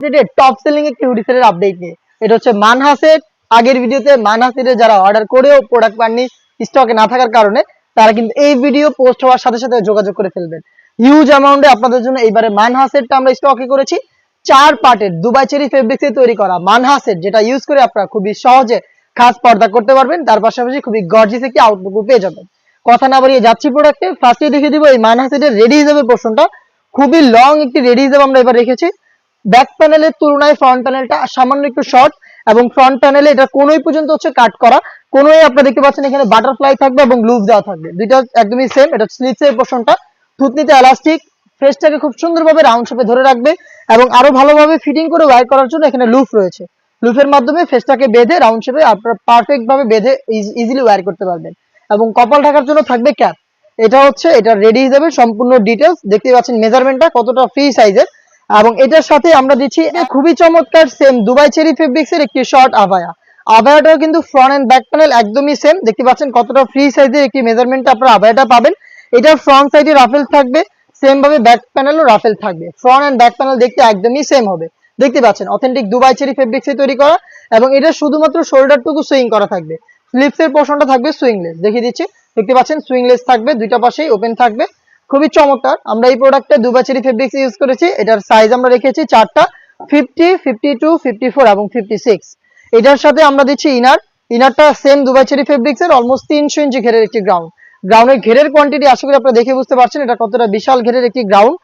Top selling একটি hoodie সেটের update নিয়ে। এটা হচ্ছে মানহা সেট। আগের ভিডিওতে মানহা সেটে যারা অর্ডার করেও প্রোডাক্ট পাননি স্টকে না থাকার কারণে, তারা কিন্তু এই ভিডিও পোস্ট হওয়ার সাথে সাথে যোগাযোগ করে ফেলবেন। হিউজ অ্যামাউন্টে আপনাদের জন্য এইবারে মানহা সেটটা আমরা স্টকে করেছি। 4 পার্টের দুবাই চেরি ফেব্রিক্সে তৈরি করা মানহা সেট, যেটা ইউজ করে আপনারা খুবই সহজে খাস পর্দা করতে পারবেন, তার পাশাপাশি খুবই গর্জিয়াস একটি আউটলুকও পেয়ে যাবেন। কথা না বাড়িয়ে যাচ্ছি প্রোডাক্টে। ফার্স্টে দেখিয়ে দিব এই মানহা সেটের রেডি হিসেবে পোর্শনটা। খুবই লং একটি রেডি হিসেবে আমরা এবার রেখেছি। ব্যাক প্যানেলের তুলনায় ফ্রন্ট প্যানেলটা সামান্য একটু শর্ট, এবং ফ্রন্ট প্যানেলে এটা কোনোই পর্যন্ত হচ্ছে কাট করা। কোনোই আপনারা দেখতে পাচ্ছেন এখানে বাটারফ্লাই থাকবে এবং লুপ দেওয়া থাকবে, দুইটা একদমই সেম। এটা স্লিভস এর পোর্শনটা থুতনিতে এলাস্টিক, ফেসটাকে খুব সুন্দরভাবে রাউন্ড শেপে ধরে রাখবে এবং আরো ভালোভাবে ফিটিং করে ওয়্যার করার জন্য এখানে লুপ রয়েছে। লুপের মাধ্যমে ফেসটাকে বেঁধে রাউন্ড শেপে আপনারা পারফেক্ট ভাবে বেঁধে ইজিলি ওয়্যার করতে পারবেন। এবং কপাল ঢাকার জন্য থাকবে ক্যাপ। এটা হচ্ছে এটা রেডি হিসেবে সম্পূর্ণ ডিটেলস দেখতে পাচ্ছেন, মেজারমেন্টটা কতটা ফ্রি সাইজের। এবং এটার সাথে আমরা দিচ্ছি খুবই চমৎকার সেম দুবাই চেরি ফেব্রিক্স এর একটি শর্ট আভায়া। আভায়াটাও কিন্তু ফ্রন্ট এন্ড ব্যাক প্যানেল একদমই সেম। দেখতে পাচ্ছেন কতটা ফ্রি সাইজের একটি মেজারমেন্ট আপনারা আভায়াটা পাবেন। এটার ফ্রন্ট সাইডে রাফেল থাকবে, সেম ভাবে ব্যাক প্যানেলও রাফেল থাকবে। ফ্রন্ট এন্ড ব্যাক প্যানেল দেখতে একদমই সেম হবে। দেখতে পাচ্ছেন অথেন্টিক দুবাই চেরি ফেব্রিক্স এ তৈরি করা, এবং এটা শুধুমাত্র শোল্ডারটুকু সুইং করা থাকবে। স্লিভস এর পোর্শনটা থাকবে সুইংলেস, দেখিয়ে দিচ্ছি। দেখতে পাচ্ছেন সুইংলেস থাকবে, দুইটা পাশেই ওপেন থাকবে। খুবই চমৎকার। আমরা এই প্রোডাক্টে দুবাই চেরি ফেব্রিক্স ইউজ করেছি। এটার সাইজ আমরা রেখেছি চারটা, 50, 52, 54 এবং 56। এটার সাথে আমরা দিচ্ছি ইনারটা সেম দুবাই চেরি ফেব্রিক্স এর অলমোস্ট 300 ইঞ্চি ঘেরের একটি গ্রাউন্ড। গ্রাউন্ডের ঘেরের কোয়ান্টিটি আশা করি আপনারা দেখে বুঝতে পারছেন এটা কতটা বিশাল ঘেরের একটি গ্রাউন্ড,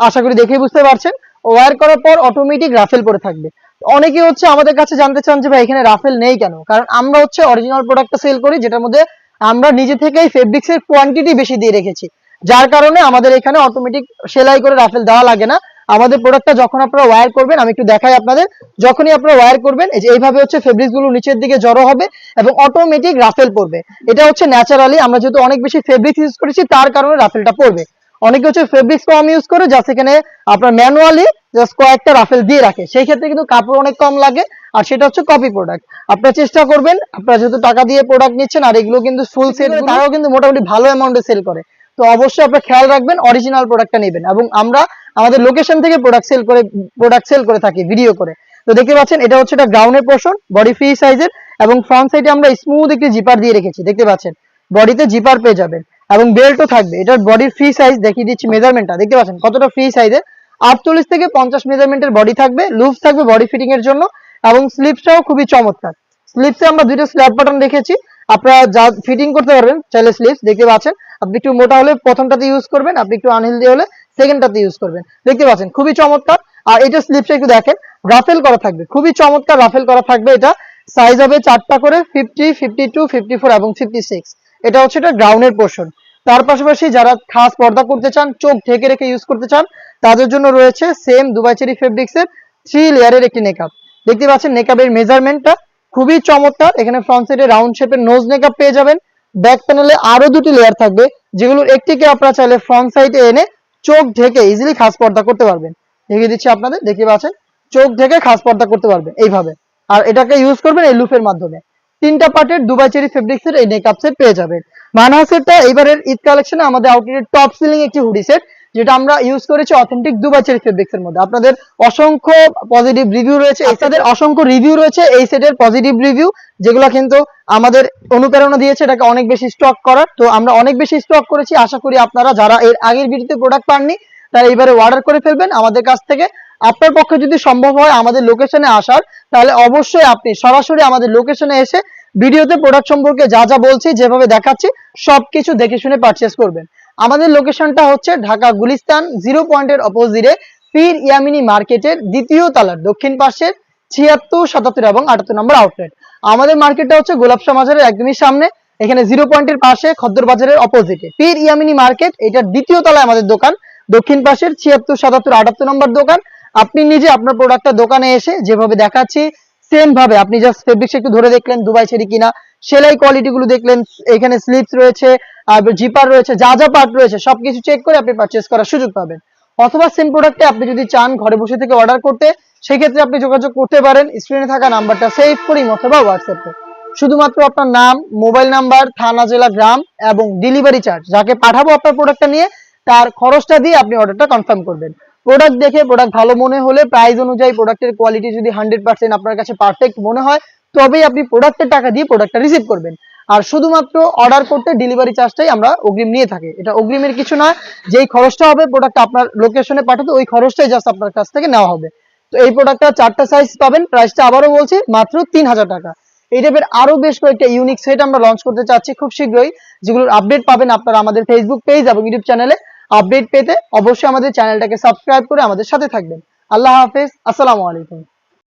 আশা করি দেখে বুঝতে পারছেন। ওয়্যার করার পর অটোমেটিক রাফেল পরে থাকবে। অনেকে হচ্ছে আমাদের কাছে জানতে চান যে ভাই এখানে রাফেল নেই কেন? কারণ আমরা হচ্ছে অরিজিনাল প্রোডাক্টটা সেল করি, যেটার মধ্যে আমরা নিজে থেকেই ফেব্রিক্স এর কোয়ান্টিটি বেশি দিয়ে রেখেছি, যার কারণে আমাদের এখানে অটোমেটিক সেলাই করে রাফেল দেওয়া লাগে না। আমাদের প্রোডাক্টটা যখন আপনারা ওয়্যার করবেন, আমি একটু দেখাই আপনাদের, যখনই আপনারা ওয়্যার করবেন এই যে এইভাবে হচ্ছে ফেব্রিক্স গুলো নিচের দিকে জড়ো হবে এবং অটোমেটিক রাফেল পড়বে। এটা হচ্ছে ন্যাচারালি, আমরা যেহেতু অনেক বেশি ফেব্রিক্স ইউজ করেছি তার কারণে রাফেলটা পড়বে। অনেকে হচ্ছে ফেব্রিক্স কম ইউজ করে, যা সেখানে আপনার ম্যানুয়ালি জাস্ট কয়েকটা রাফেল দিয়ে রাখে, সেই ক্ষেত্রে কিন্তু কাপড় অনেক কম লাগে, আর সেটা হচ্ছে কপি প্রোডাক্ট। আপনারা চেষ্টা করবেন, আপনারা যেহেতু টাকা দিয়ে প্রোডাক্ট নিচ্ছেন আর এগুলো কিন্তু ফুল সেট, তারাও কিন্তু মোটামুটি ভালো অ্যামাউন্টে সেল করে, তো অবশ্যই আপনারা খেয়াল রাখবেন অরিজিনাল প্রোডাক্টটা নেবেন। এবং আমরা আমাদের লোকেশন থেকে প্রোডাক্ট সেল করে থাকি ভিডিও করে। তো দেখতে পাচ্ছেন এটা হচ্ছে একটা গ্রাউন্ডের পোর্শন, বডি ফ্রি সাইজের, এবং ফ্রন্ট সাইডে আমরা স্মুথ একটি জিপার দিয়ে রেখেছি। দেখতে পাচ্ছেন বডিতে জিপার পেয়ে যাবেন এবং বেল্টও থাকবে। এটার বডির ফ্রি সাইজ দেখিয়ে দিচ্ছি, মেজারমেন্টটা দেখতে পাচ্ছেন কতটা ফ্রি সাইজের। 48 থেকে 50 মেজারমেন্টের বডি থাকবে, লুপস থাকবে বডি ফিটিং এর জন্য, এবং স্লিপসটাও খুবই চমৎকার। স্লিপসে আমরা দুইটা স্ল্যাব বাটন রেখেছি, আপনারা যা ফিটিং করতে পারবেন চাইলে স্লিপস। দেখতে পাচ্ছেন আপনি একটু মোটা হলে প্রথমটাতে ইউজ করবেন, আপনি একটু আনহেলদি হলে সেকেন্ডটাতে ইউজ করবেন। দেখতে পাচ্ছেন খুবই চমৎকার। আর এটা স্লিপসে একটু দেখেন রাফেল করা থাকবে, খুবই চমৎকার রাফেল করা থাকবে। এটা সাইজ হবে চারটা করে, 50, 52, 54 এবং 56। এটা হচ্ছে এটা গ্রাউন্ডের পোর্শন। তার পাশাপাশি যারা খাস পর্দা করতে চান, চোখ ঢেকে রেখে ইউজ করতে চান, তাদের জন্য রয়েছে সেম দুবাই চেরি ফেব্রিক্স এর 3 লেয়ারের একটি নেকআপ। দেখতে পাচ্ছেন নেকআপের মেজারমেন্টটা খুবই চমৎকার। এখানে ফ্রন্ট সাইডে রাউন্ড শেপের নোজ নেকআপ পেয়ে যাবেন। ব্যাক প্যানেলে আরো দুটি লেয়ার থাকবে, যেগুলোর একটিকে আপনারা চাইলে ফ্রন্ট সাইডে এনে চোখ ঢেকে ইজিলি খাস পর্দা করতে পারবেন। দেখিয়ে দিচ্ছি আপনাদের, দেখতে পাচ্ছেন চোখ ঢেকে খাস পর্দা করতে পারবেন এইভাবে। আর এটাকে ইউজ করবেন এই লুপের মাধ্যমে। 3টা পার্টের দুবাই চেরি ফেব্রিক্স এর এই নেকআপ সেট পেয়ে যাবেন। মানহা সেটটা এবারের ঈদ কালেকশনে আমাদের আউটলেটের টপ সেলিং একটি হুডি সেট, যেটা আমরা ইউজ করেছি অথেন্টিক দুবাই চেরি ফেব্রিক্স এর মধ্যে। আপনাদের অসংখ্য পজিটিভ রিভিউ রয়েছে, আপনাদের অসংখ্য রিভিউ রয়েছে এই সেটের পজিটিভ রিভিউ, যেগুলো কিন্তু আমাদের অনুপ্রেরণা দিয়েছে এটাকে অনেক বেশি স্টক করার। তো আমরা অনেক বেশি স্টক করেছি, আশা করি আপনারা যারা এর আগের ভিডিওতে প্রোডাক্ট পাননি তারা এবারে অর্ডার করে ফেলবেন আমাদের কাছ থেকে। আপনার পক্ষে যদি সম্ভব হয় আমাদের লোকেশনে আসার, তাহলে অবশ্যই আপনি সরাসরি আমাদের লোকেশনে এসে ভিডিওতে প্রোডাক্ট সম্পর্কে যা যা বলছি, যেভাবে দেখাচ্ছি সবকিছু দেখে শুনে পারচেজ করবেন। আমাদের লোকেশনটা হচ্ছে ঢাকা গুলিস্তান 0 পয়েন্টের অপোজিটে পীর ইয়ামিনী মার্কেটের দ্বিতীয় তলার দক্ষিণ পাশের 76, 77 এবং 78 নম্বর আউটলেট। আমাদের মার্কেটটা হচ্ছে গোলাপশাহ মাজারের একদমই সামনে, এখানে 0 পয়েন্টের পাশে খদ্দর বাজারের অপোজিটে পীর ইয়ামিনী মার্কেট, এটার দ্বিতীয় তলায় আমাদের দোকান। দক্ষিণ পাশের 76, 77, 78 নম্বর দোকান। আপনি নিজে আপনার প্রোডাক্টটা দোকানে এসে যেভাবে দেখাচ্ছি সেম ভাবে আপনি জাস্ট ফেব্রিক্স একটু ধরে দেখলেন দুবাই চেরি কিনা, সেলাই কোয়ালিটি গুলো দেখলেন, এখানে স্লিপস রয়েছে, আর জিপার রয়েছে, যা যা পার্ট রয়েছে সবকিছু চেক করে আপনি পারচেজ করার সুযোগ পাবেন। অথবা সেম প্রোডাক্টে আপনি যদি চান ঘরে বসে থেকে অর্ডার করতে, সেক্ষেত্রে আপনি যোগাযোগ করতে পারেন স্ক্রিনে থাকা নাম্বারটা সেভ করি অথবা হোয়াটসঅ্যাপে। শুধুমাত্র আপনার নাম, মোবাইল নাম্বার, থানা, জেলা, গ্রাম এবং ডেলিভারি চার্জ, যাকে পাঠাবো আপনার প্রোডাক্টটা নিয়ে তার খরচটা দিয়ে আপনি অর্ডারটা কনফার্ম করবেন। প্রোডাক্ট দেখে প্রোডাক্ট ভালো মনে হলে প্রাইস অনুযায়ী প্রোডাক্টের কোয়ালিটি যদি 100% আপনার কাছে পারফেক্ট মনে হয় তবেই আপনি প্রোডাক্টের টাকা দিয়ে প্রোডাক্টটা রিসিভ করবেন। আর শুধুমাত্র অর্ডার করতে ডেলিভারি চার্জটাই আমরা অগ্রিম নিয়ে থাকি। এটা অগ্রিমের কিছু না, যেই খরচটা হবে প্রোডাক্ট আপনার লোকেশনে পাঠাতে ওই খরচটাই জাস্ট আপনার কাছ থেকে নেওয়া হবে। তো এই প্রোডাক্টটা 4টা সাইজ পাবেন, প্রাইসটা আবারও বলছি মাত্র 3000 টাকা। এই টাইপের আরো বেশ কয়েকটা ইউনিক সেট আমরা লঞ্চ করতে চাচ্ছি খুব শীঘ্রই, যেগুলোর আপডেট পাবেন আপনারা আমাদের ফেসবুক পেজ এবং ইউটিউব চ্যানেলে। আপডেট পেতে অবশ্যই আমাদের চ্যানেলটাকে সাবস্ক্রাইব করে আমাদের সাথে থাকবেন। আল্লাহ হাফেজ, আসসালামু আলাইকুম।